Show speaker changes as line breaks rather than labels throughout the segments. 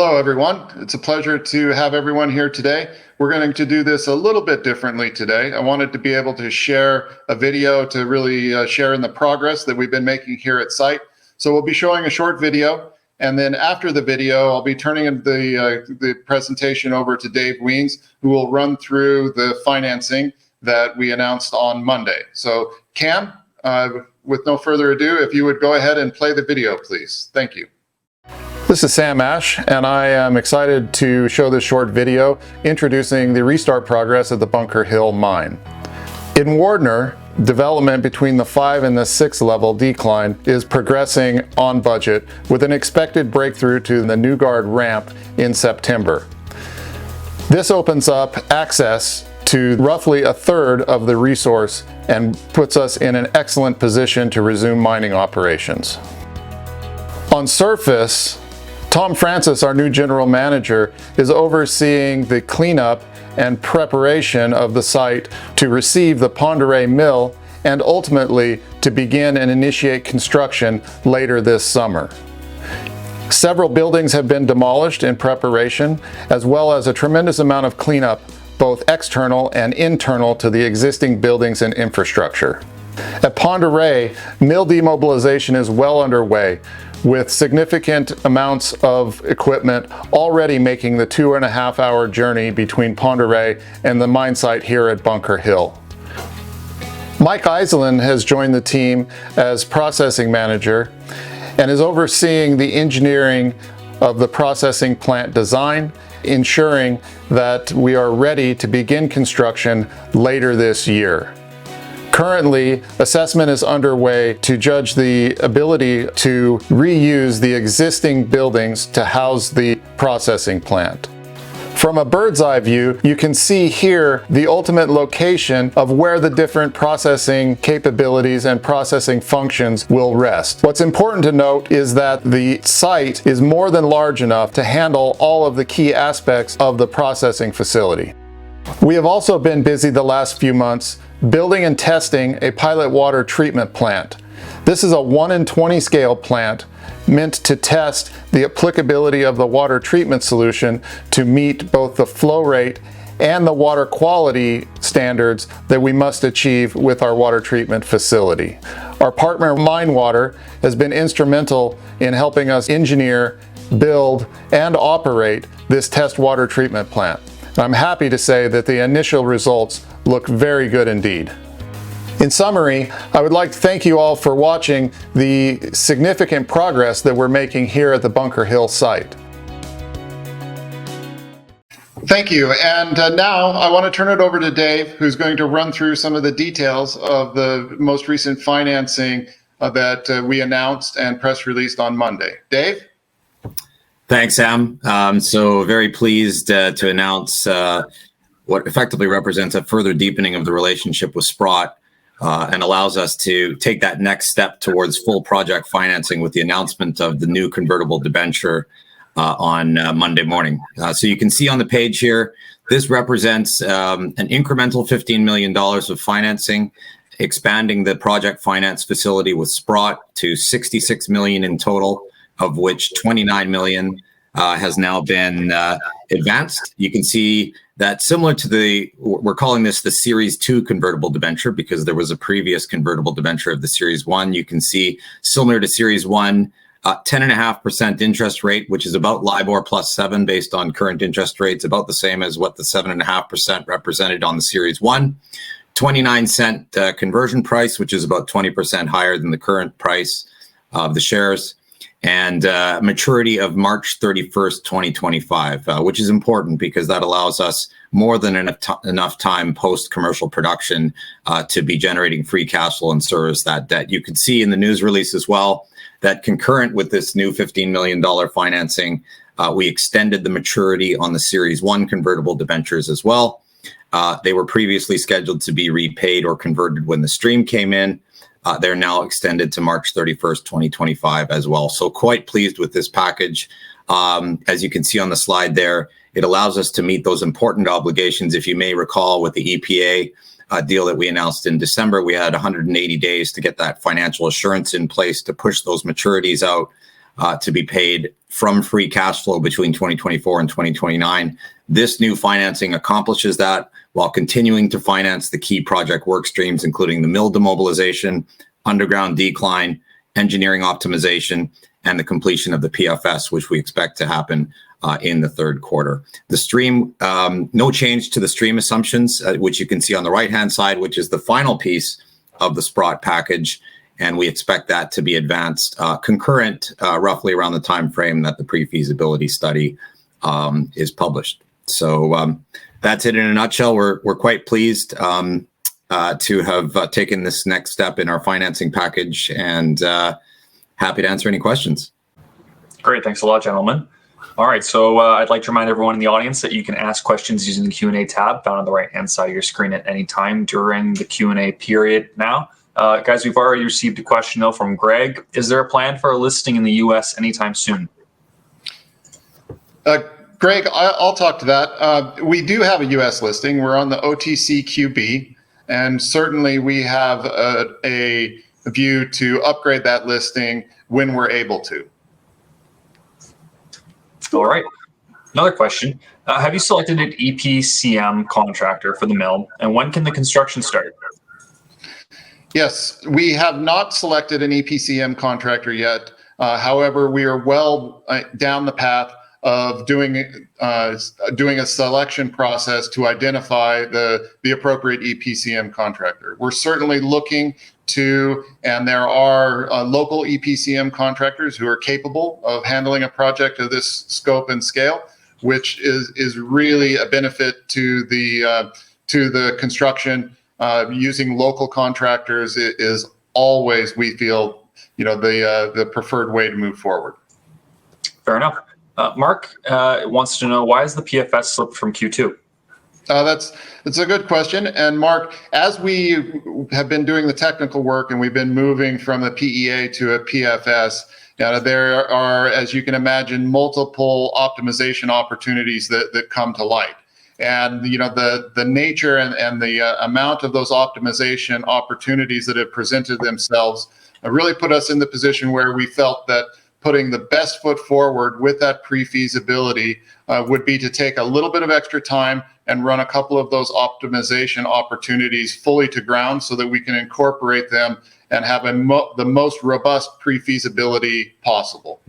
Hello, everyone. It's a pleasure to have everyone here today. We're going to do this a little bit differently today. I wanted to be able to share a video to really share in the progress that we've been making here at site. So we'll be showing a short video, and then after the video, I'll be turning the presentation over to Dave Wiens, who will run through the financing that we announced on Monday. So Cam, with no further ado, if you would go ahead and play the video, please. Thank you. This is Sam Ash, and I am excited to show this short video introducing the restart progress at the Bunker Hill mine. In Wardner, development between the 5 and the 6 level decline is progressing on budget with an expected breakthrough to the New Guard ramp in September. This opens up access to roughly a third of the resource and puts us in an excellent position to resume mining operations. On surface, Tom Francis, our new general manager, is overseeing the cleanup and preparation of the site to receive the Pend Oreille mill and ultimately to begin and initiate construction later this summer. Several buildings have been demolished in preparation, as well as a tremendous amount of cleanup, both external and internal to the existing buildings and infrastructure. At Pend Oreille, mill demobilization is well underway, with significant amounts of equipment already making the 2.5-hour journey between Pend Oreille and the mine site here at Bunker Hill. Mike Iselin has joined the team as processing manager and is overseeing the engineering of the processing plant design, ensuring that we are ready to begin construction later this year. Currently, assessment is underway to judge the ability to reuse the existing buildings to house the processing plant. From a bird's eye view, you can see here the ultimate location of where the different processing capabilities and processing functions will rest. What's important to note is that the site is more than large enough to handle all of the key aspects of the processing facility. We have also been busy the last few months building and testing a pilot water treatment plant. This is a 1-in-20 scale plant meant to test the applicability of the water treatment solution to meet both the flow rate and the water quality standards that we must achieve with our water treatment facility. Our partner Minewater has been instrumental in helping us engineer, build, and operate this test water treatment plant. I'm happy to say that the initial results look very good indeed. In summary, I would like to thank you all for watching the significant progress that we're making here at the Bunker Hill site. Thank you. And now I want to turn it over to Dave, who's going to run through some of the details of the most recent financing that we announced and press released on Monday. Dave?
Thanks, Sam. So very pleased to announce what effectively represents a further deepening of the relationship with Sprott and allows us to take that next step towards full project financing with the announcement of the new convertible debenture on Monday morning. So you can see on the page here, this represents an incremental $15 million of financing, expanding the project finance facility with Sprott to $66 million in total, of which $29 million has now been advanced. You can see that similar to we're calling this the Series 2 convertible debenture because there was a previous convertible debenture of the Series 1. You can see similar to Series 1, 10.5% interest rate, which is about LIBOR plus 7 based on current interest rates, about the same as what the 7.5% represented on the Series 1. 29-cent conversion price, which is about 20% higher than the current price of the shares, and maturity of March 31st, 2025, which is important because that allows us more than enough time post-commercial production to be generating free cash flow and service that debt. You can see in the news release as well that concurrent with this new $15 million financing, we extended the maturity on the Series 1 convertible debentures as well. They were previously scheduled to be repaid or converted when the stream came in. They're now extended to March 31st, 2025 as well. So quite pleased with this package. As you can see on the slide there, it allows us to meet those important obligations. If you may recall, with the EPA deal that we announced in December, we had 180 days to get that financial assurance in place to push those maturities out. to be paid from free cash flow between 2024 and 2029. This new financing accomplishes that while continuing to finance the key project work streams, including the mill demobilization, underground decline, engineering optimization, and the completion of the PFS, which we expect to happen in the third quarter. The stream, no change to the stream assumptions, which you can see on the right-hand side, which is the final piece of the Sprott package. And we expect that to be advanced concurrent, roughly around the time frame that the pre-feasibility study is published. So that's it in a nutshell. We're quite pleased to have taken this next step in our financing package, and happy to answer any questions.
Great, thanks a lot, gentlemen. All right, so I'd like to remind everyone in the audience that you can ask questions using the Q&A tab found on the right-hand side of your screen at any time during the Q&A period now. Guys, we've already received a question, though, from Greg. Is there a plan for a listing in the U.S. anytime soon?
Greg, I'll talk to that. We do have a U.S. listing. We're on the OTCQB, and certainly we have a view to upgrade that listing when we're able to.
All right. Another question. Have you selected an EPCM contractor for the mill, and when can the construction start?
Yes, we have not selected an EPCM contractor yet. However, we are well down the path of doing a selection process to identify the appropriate EPCM contractor. We're certainly looking to, and there are local EPCM contractors who are capable of handling a project of this scope and scale, which is really a benefit to the construction. Using local contractors is always, we feel, the preferred way to move forward.
Fair enough. Mark wants to know, why is the PFS slipped from Q2?
That's a good question. And Mark, as we have been doing the technical work and we've been moving from a PEA to a PFS, there are, as you can imagine, multiple optimization opportunities that come to light. And the nature and the amount of those optimization opportunities that have presented themselves really put us in the position where we felt that putting the best foot forward with that pre-feasibility would be to take a little bit of extra time and run a couple of those optimization opportunities fully to ground so that we can incorporate them and have the most robust pre-feasibility possible.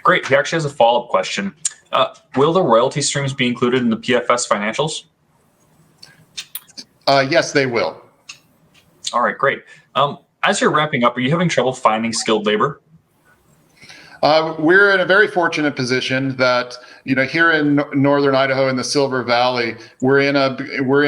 Great. He actually has a follow-up question. Will the royalty streams be included in the PFS financials?
Yes, they will.
All right, great. As you're wrapping up, are you having trouble finding skilled labor?
We're in a very fortunate position that here in northern Idaho in the Silver Valley, we're in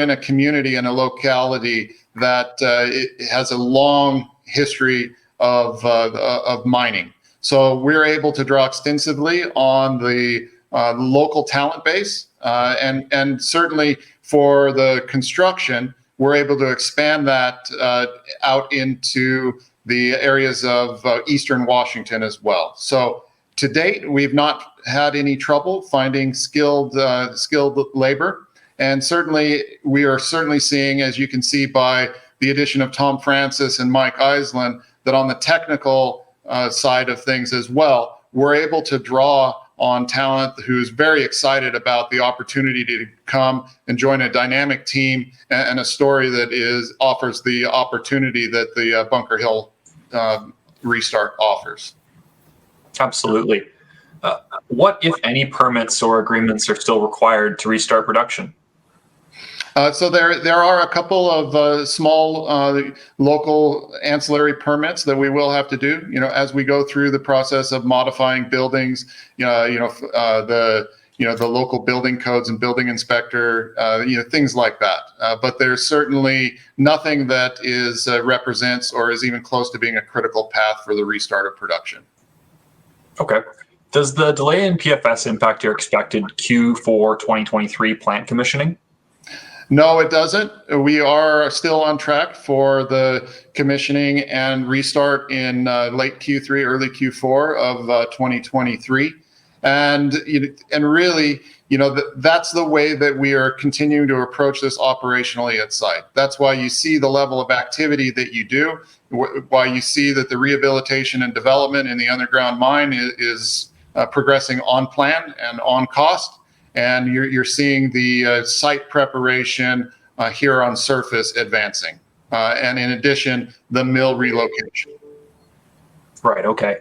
a community and a locality that it has a long history of mining. So we're able to draw extensively on the local talent base, and certainly for the construction, we're able to expand that out into the areas of eastern Washington as well. So to date, we've not had any trouble finding skilled labor, and certainly we are seeing, as you can see by the addition of Tom Francis and Mike Eisland, that on the technical side of things as well, we're able to draw on talent who's very excited about the opportunity to come and join a dynamic team and a story that offers the opportunity that the Bunker Hill restart offers.
Absolutely. What, if any, permits or agreements are still required to restart production?
So there are a couple of small local ancillary permits that we will have to do. As we go through the process of modifying buildings, the local building codes and building inspector, things like that. But there's certainly nothing that represents or is even close to being a critical path for the restart of production.
Okay. Does the delay in PFS impact your expected Q4 2023 plant commissioning?
No, it doesn't. We are still on track for the commissioning and restart in late Q3, early Q4 of 2023. And really, that's the way that we are continuing to approach this operationally at site. That's why you see the level of activity that you do, why you see that the rehabilitation and development in the underground mine is progressing on plan and on cost. And you're seeing the site preparation here on surface advancing. And in addition, the mill relocation.
Right, okay.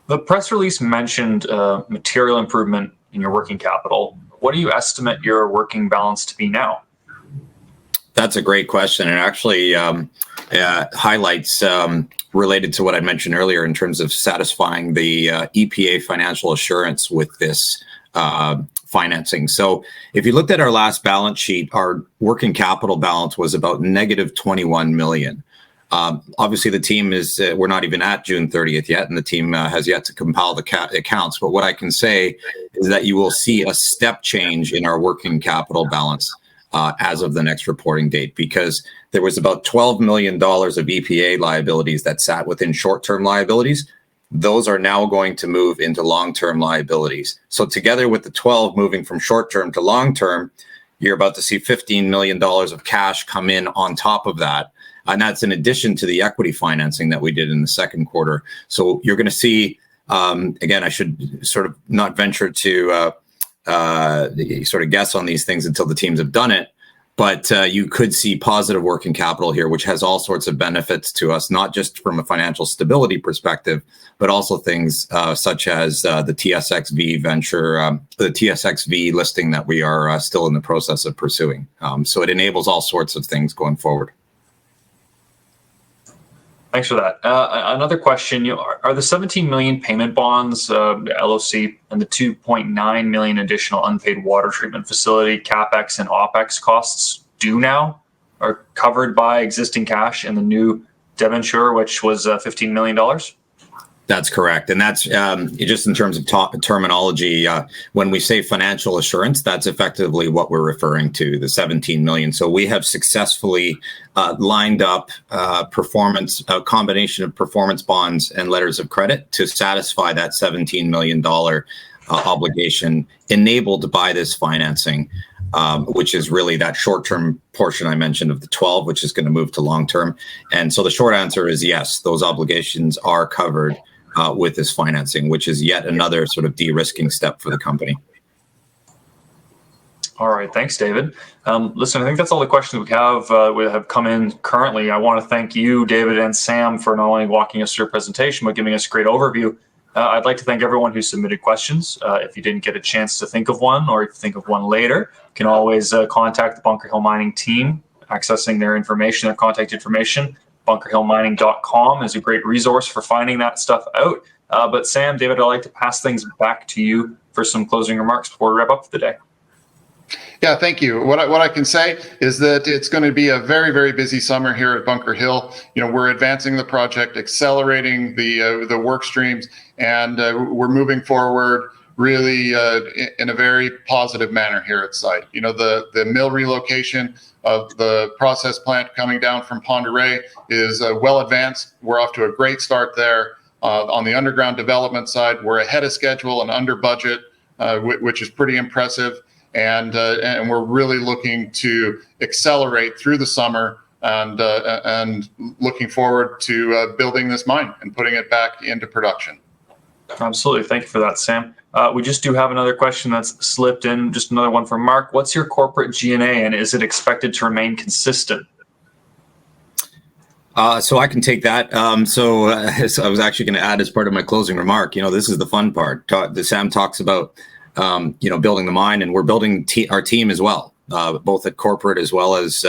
The press release mentioned material improvement in your working capital. What do you estimate your working balance to be now?
That's a great question, and actually highlights related to what I mentioned earlier in terms of satisfying the EPA financial assurance with this financing. So if you looked at our last balance sheet, our working capital balance was about negative 21 million. Obviously, the team we're not even at June 30th yet, and the team has yet to compile the accounts. But what I can say is that you will see a step change in our working capital balance as of the next reporting date, because there was about $12 million of EPA liabilities that sat within short-term liabilities. Those are now going to move into long-term liabilities. So together with the 12 moving from short-term to long-term, you're about to see $15 million of cash come in on top of that. And that's in addition to the equity financing that we did in the second quarter. So you're going to see, again, I should sort of not venture to sort of guess on these things until the teams have done it. But you could see positive working capital here, which has all sorts of benefits to us, not just from a financial stability perspective, but also things such as the TSXV venture, the TSXV listing that we are still in the process of pursuing. So it enables all sorts of things going forward.
Thanks for that. Another question, are the 17 million payment bonds, LOC, and the 2.9 million additional unpaid water treatment facility CapEx and OpEx costs due now, are covered by existing cash in the new debenture, which was $15 million?
That's correct. And that's just in terms of terminology, when we say financial assurance, that's effectively what we're referring to, the 17 million. So we have successfully lined up a combination of performance bonds and letters of credit to satisfy that $17 million obligation enabled by this financing, which is really that short-term portion I mentioned of the 12, which is going to move to long-term. And so the short answer is yes, those obligations are covered with this financing, which is yet another sort of de-risking step for the company.
All right, thanks, David. Listen, I think that's all the questions we have come in currently. I want to thank you, David and Sam, for not only walking us through a presentation, but giving us a great overview. I'd like to thank everyone who submitted questions. If you didn't get a chance to think of one, or if you think of one later, you can always contact the Bunker Hill Mining team, accessing their information, their contact information. bunkerhillmining.com is a great resource for finding that stuff out. But Sam, David, I'd like to pass things back to you for some closing remarks before we wrap up for the day.
Yeah, thank you. What I can say is that it's going to be a very, very busy summer here at Bunker Hill. We're advancing the project, accelerating the work streams, and we're moving forward really in a very positive manner here at site. The mill relocation of the process plant coming down from Ponderay is well advanced. We're off to a great start there. On the underground development side, we're ahead of schedule and under budget, which is pretty impressive. And we're really looking to accelerate through the summer and looking forward to building this mine and putting it back into production.
Absolutely. Thank you for that, Sam. We just do have another question that's slipped in, just another one from Mark. What's your corporate G&A, and is it expected to remain consistent?
So I can take that. So I was actually going to add as part of my closing remark, this is the fun part. Sam talks about building the mine, and we're building our team as well, both at corporate as well as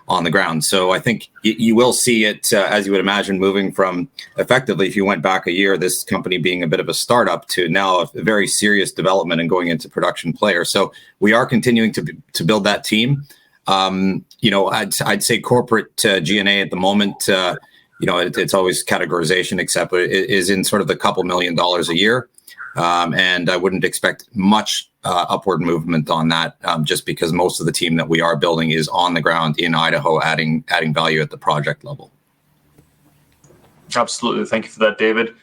on the ground. So I think you will see it, as you would imagine, moving from effectively, if you went back a year, this company being a bit of a startup to now a very serious development and going into production player. So we are continuing to build that team. I'd say corporate G&A at the moment, it's always categorization, except it is in sort of the couple $1 million a year. And I wouldn't expect much upward movement on that, just because most of the team that we are building is on the ground in Idaho, adding value at the project level.
Absolutely. Thank you for that, David.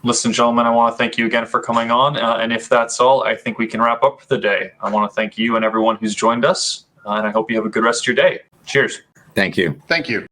Listen, gentlemen, I want to thank you again for coming on. And if that's all, I think we can wrap up for the day. I want to thank you and everyone who's joined us. And I hope you have a good rest of your day. Cheers.
Thank you.
Thank you.